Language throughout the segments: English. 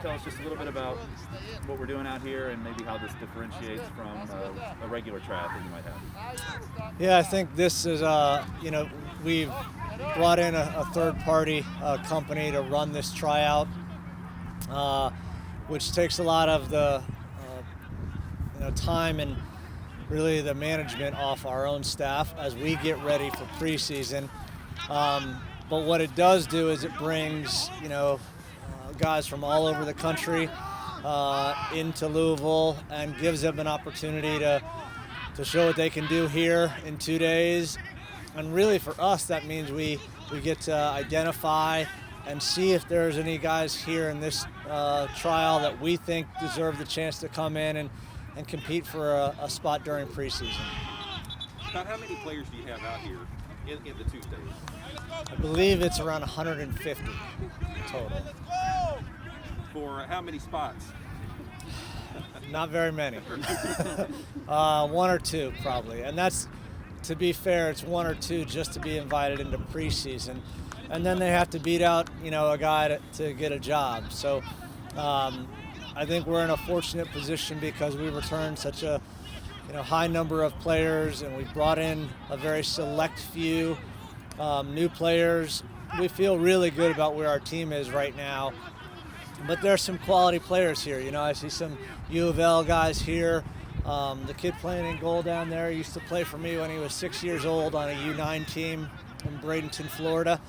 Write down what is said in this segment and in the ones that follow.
tell us just a little bit about what we're doing out here and maybe how this differentiates from a regular tryout that you might have? Yeah, I think this is, we've brought in a third-party company to run this tryout, which takes a lot of the time and really the management off our own staff as we get ready for preseason. But what it does do is it brings, guys from all over the country into Louisville and gives them an opportunity to show what they can do here in 2 days. And really for us, that means we get to identify and see if there's any guys here in this trial that we think deserve the chance to come in and compete for a spot during preseason. About how many players do you have out here in the 2 states? I believe it's around 150 total. For how many spots? Not very many. 1 or 2 probably. And that's, to be fair, it's 1 or 2 just to be invited into preseason. And then they have to beat out, a guy to get a job. So I think we're in a fortunate position because we returned such a high number of players, and we brought in a very select few new players. We feel really good about where our team is right now. But there's some quality players here. I see some U of L guys here. The kid playing in goal down there used to play for me when he was 6 years old on a U9 team in Bradenton, Florida.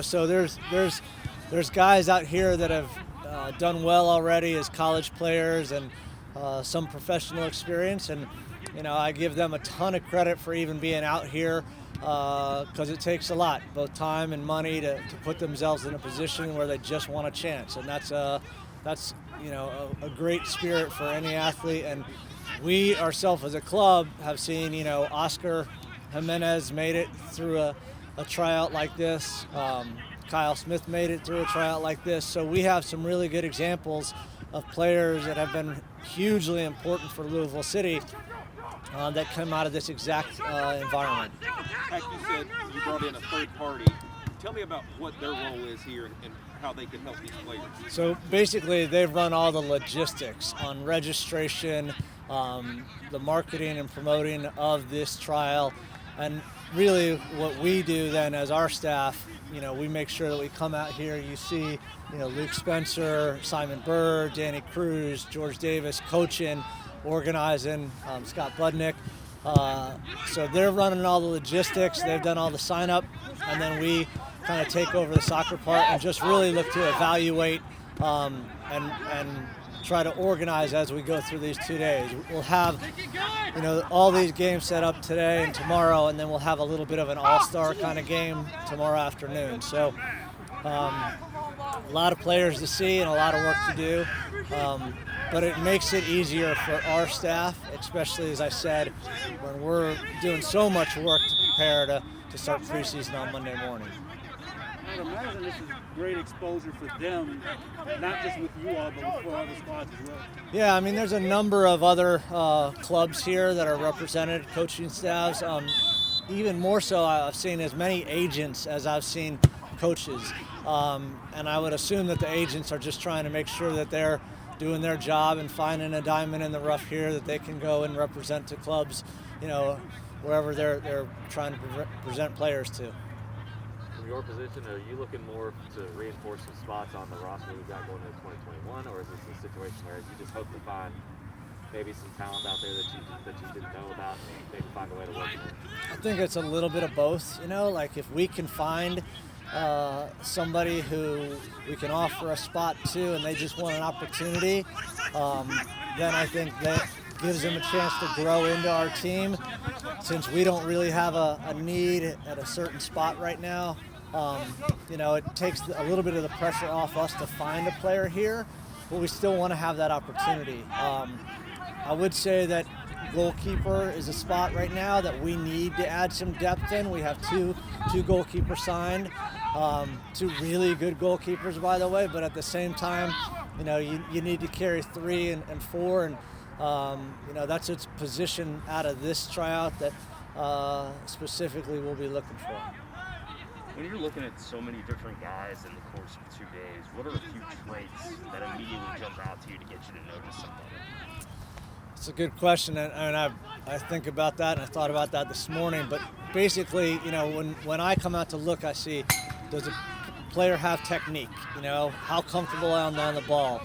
So there's guys out here that have done well already as college players and some professional experience. And, I give them a ton of credit for even being out here because it takes a lot, both time and money, to put themselves in a position where they just want a chance. And that's a great spirit for any athlete. And we ourselves as a club have seen, Oscar Jimenez made it through a tryout like this. Kyle Smith made it through a tryout like this. So we have some really good examples of players that have been hugely important for Louisville City that come out of this exact environment. Like you said, you brought in a third party. Tell me about what their role is here and how they can help these players. So basically, they've run all the logistics on registration, the marketing and promoting of this trial. And really what we do then as our staff, we make sure that we come out here. You see, Luke Spencer, Simon Burr, Danny Cruz, George Davis coaching, organizing, Scott Budnick. So they're running all the logistics. They've done all the sign up, and then we kind of take over the soccer part and just really look to evaluate and try to organize as we go through these 2 days. We'll have, all these games set up today and tomorrow, and then we'll have a little bit of an all-star kind of game tomorrow afternoon. So a lot of players to see and a lot of work to do, but it makes it easier for our staff, especially, as I said, when we're doing so much work to prepare to start preseason on Monday morning. I would imagine this is great exposure for them, not just with you all, but for other squads as well. Yeah, there's a number of other clubs here that are represented, coaching staffs. Even more so, I've seen as many agents as I've seen coaches. And I would assume that the agents are just trying to make sure that they're doing their job and finding a diamond in the rough here that they can go and represent to clubs, wherever they're trying to present players to. From your position, are you looking more to reinforce some spots on the roster we've got going into 2021, or is this a situation where you just hope to find maybe some talent out there that you didn't know about and maybe find a way to work with? I think it's a little bit of both. Like if we can find somebody who we can offer a spot to and they just want an opportunity, then I think that gives them a chance to grow into our team. Since we don't really have a need at a certain spot right now, it takes a little bit of the pressure off us to find a player here, but we still want to have that opportunity. I would say that goalkeeper is a spot right now that we need to add some depth in. We have two goalkeepers signed, 2 really good goalkeepers, by the way, but at the same time, you need to carry 3 and 4, and that's its position out of this tryout that specifically we'll be looking for. When you're looking at so many different guys in the course of 2 days, what are a few traits that immediately jump out to you to get you to notice somebody? It's a good question, and I think about that, and I thought about that this morning. But basically, when I come out to look, I see, does a player have technique? How comfortable are they on the ball?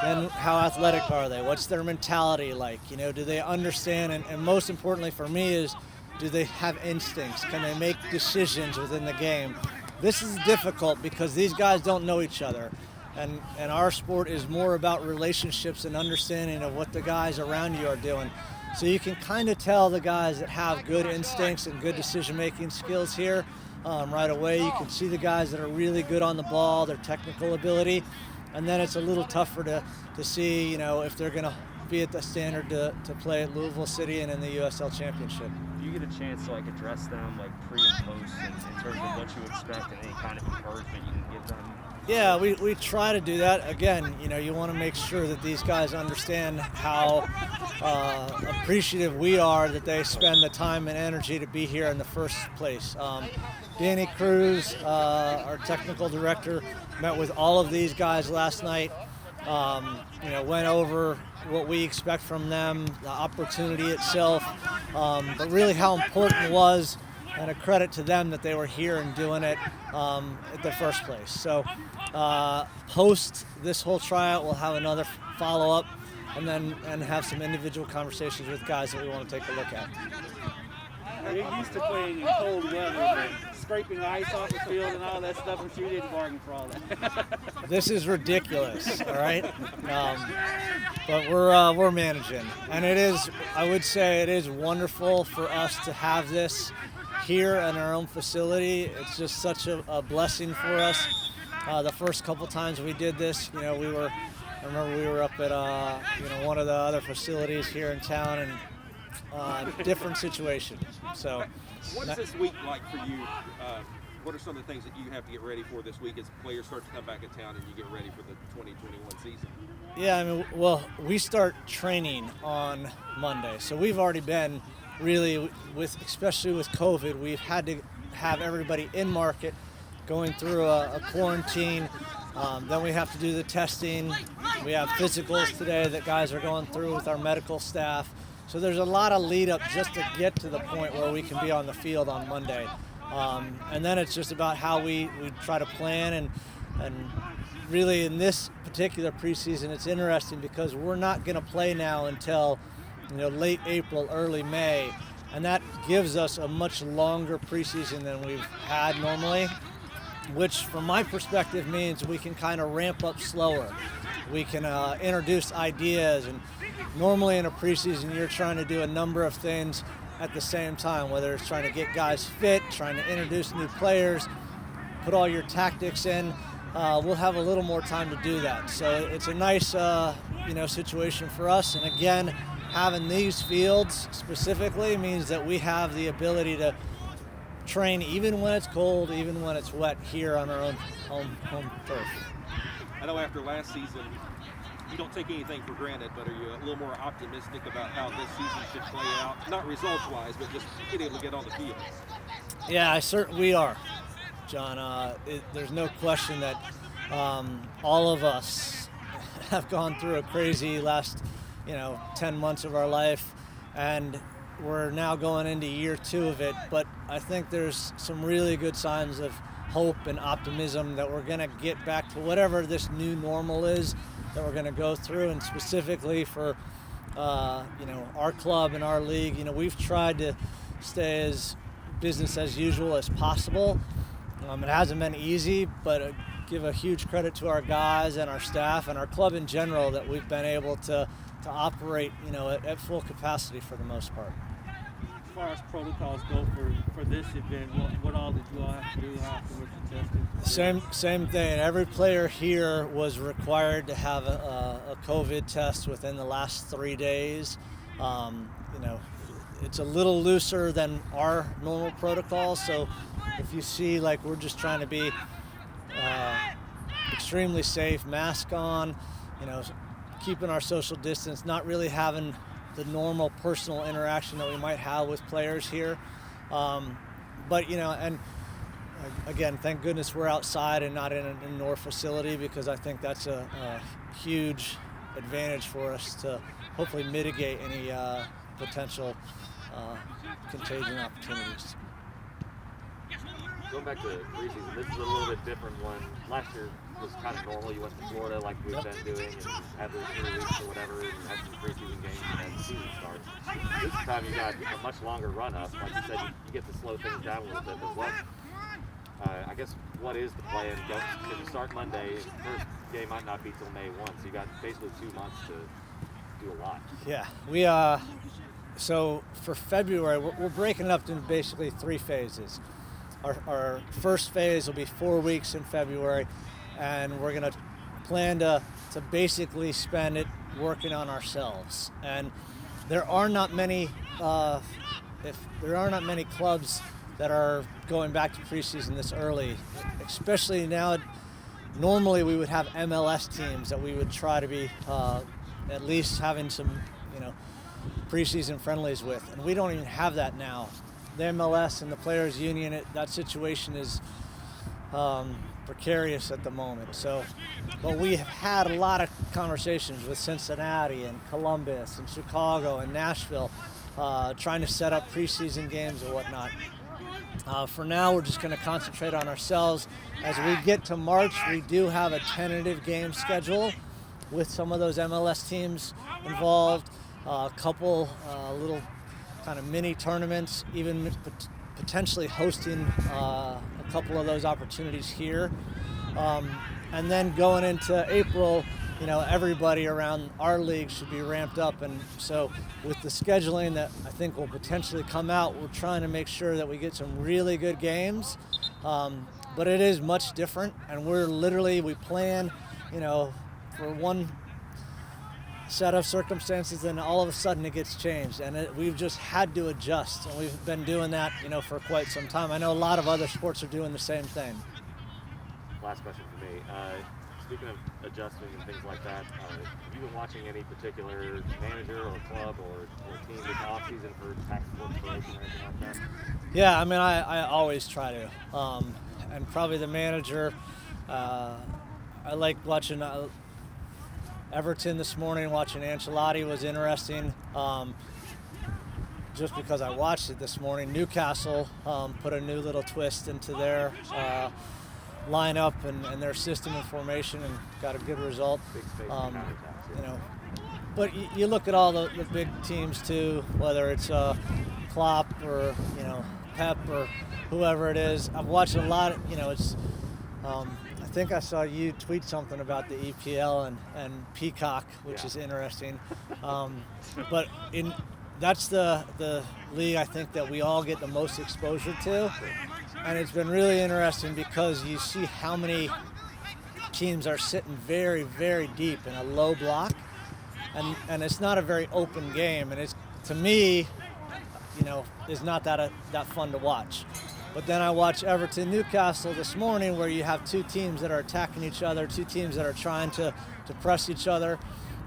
Then how athletic are they? What's their mentality like? Do they understand? And most importantly for me is, do they have instincts? Can they make decisions within the game? This is difficult because these guys don't know each other. And our sport is more about relationships and understanding of what the guys around you are doing. So you can kind of tell the guys that have good instincts and good decision-making skills here right away. You can see the guys that are really good on the ball, their technical ability. And then it's a little tougher to see, if they're going to be at the standard to play at Louisville City and in the USL Championship. Do you get a chance to address them pre and post in terms of what you expect and any kind of encouragement you can give them? Yeah, we try to do that. Again, you want to make sure that these guys understand how appreciative we are that they spend the time and energy to be here in the first place. Danny Cruz, our technical director, met with all of these guys last night. Went over what we expect from them, the opportunity itself, but really how important it was, and a credit to them that they were here and doing it at the first place. So post this whole tryout, we'll have another follow-up and have some individual conversations with guys that we want to take a look at. You're used to playing in cold weather, but scraping ice off the field and all that stuff, I'm sure you didn't bargain for all that. This is ridiculous, all right? But we're managing. And I would say it is wonderful for us to have this here in our own facility. It's just such a blessing for us. The first couple times we did this, I remember we were up at one of the other facilities here in town, and different situation. So, what is this week like for you? What are some of the things that you have to get ready for this week as players start to come back in town and you get ready for the 2021 season? Yeah, we start training on Monday, so we've already been really especially with COVID, we've had to have everybody in market going through a quarantine. Then we have to do the testing. We have physicals today that guys are going through with our medical staff. So there's a lot of lead up just to get to the point where we can be on the field on Monday. And then it's just about how we try to plan and really in this particular preseason, it's interesting because we're not going to play now until late April, early May, and that gives us a much longer preseason than we've had normally, which from my perspective means we can kind of ramp up slower. We can introduce ideas, and normally in a preseason you're trying to do a number of things at the same time, whether it's trying to get guys fit, trying to introduce new players, put all your tactics in. We'll have a little more time to do that. So it's a nice situation for us, and again, having these fields specifically means that we have the ability to train even when it's cold, even when it's wet here on our own home turf. I know after last season, you don't take anything for granted, but are you a little more optimistic about how this season should play out? Not results-wise, but just being able to get on the field. Yeah, we are, John. There's no question that all of us have gone through a crazy last 10 months of our life, and we're now going into year 2 of it, but I think there's some really good signs of hope and optimism that we're going to get back to whatever this new normal is that we're going to go through. And specifically for our club and our league, we've tried to stay as business as usual as possible. It hasn't been easy, but give a huge credit to our guys and our staff and our club in general that we've been able to operate at full capacity for the most part. As far as protocols go for this event, what all did you all have to do? How often was you tested? Same thing. Every player here was required to have a COVID test within the last 3 days. It's a little looser than our normal protocol, so if you see, we're just trying to be extremely safe, mask on, keeping our social distance, not really having the normal personal interaction that we might have with players here. But, and again, thank goodness we're outside and not in an indoor facility, because I think that's a huge advantage for us to hopefully mitigate any potential contagion opportunities. Going back to preseason, this is a little bit different one. Last year was kind of normal. You went to Florida like we've been doing and had those 3 weeks or whatever, and had some preseason games and then the season starts. This time you got a much longer run-up. Like you said, you get to slow things down a little bit. But what, I guess, what is the plan? If you start Monday, the first game might not be till May 1, so you got basically 2 months to do a lot. Yeah, we so for February, we're breaking it up into basically 3 phases. Our first phase will be 4 weeks in February, and we're going to plan to basically spend it working on ourselves. And there are not many clubs that are going back to preseason this early, especially now. Normally we would have MLS teams that we would try to be at least having some, preseason friendlies with, and we don't even have that now. The MLS and the Players Union, that situation is precarious at the moment. So, but we have had a lot of conversations with Cincinnati and Columbus and Chicago and Nashville, trying to set up preseason games and whatnot. For now, we're just going to concentrate on ourselves. As we get to March, we do have a tentative game schedule with some of those MLS teams involved, a couple little kind of mini tournaments, even potentially hosting a couple of those opportunities here. And then going into April, everybody around our league should be ramped up. And so with the scheduling that I think will potentially come out, we're trying to make sure that we get some really good games. But it is much different, and we plan, for one set of circumstances, and all of a sudden it gets changed, and we've just had to adjust, and we've been doing that for quite some time. I know a lot of other sports are doing the same thing. Last question for me. Speaking of adjusting and things like that, have you been watching any particular manager or club or team this offseason for tactical inspiration or anything like that? Yeah, I always try to, and probably the manager. I like watching Everton this morning. Watching Ancelotti was interesting, just because I watched it this morning. Newcastle put a new little twist into their lineup and their system and formation, and got a good result. Big space counterattacks, But you look at all the big teams too, whether it's Klopp or Pep or whoever it is. I've watched a lot. It's. I think I saw you tweet something about the EPL and Peacock, which is interesting. But that's the league I think that we all get the most exposure to. And it's been really interesting because you see how many teams are sitting very, very deep in a low block. And it's not a very open game. And it's, to me, is not that fun to watch. But then I watched Everton Newcastle this morning, where you have 2 teams that are attacking each other, 2 teams that are trying to press each other.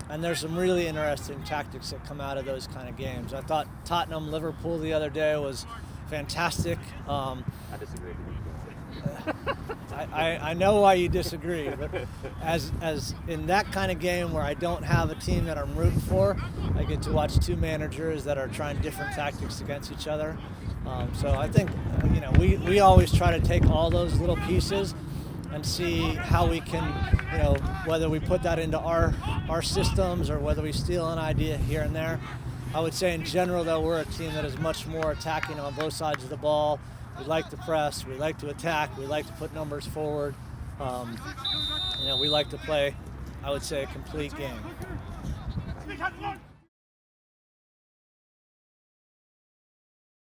And there's some really interesting tactics that come out of those kind of games. I thought Tottenham-Liverpool the other day was fantastic. I disagree with you. I know why you disagree, but as in that kind of game where I don't have a team that I'm rooting for, I get to watch 2 managers that are trying different tactics against each other. So I think we always try to take all those little pieces and see how we can, whether we put that into our systems or whether we steal an idea here and there. I would say in general, though, we're a team that is much more attacking on both sides of the ball. We like to press, we like to attack, we like to put numbers forward. We like to play, I would say, a complete game.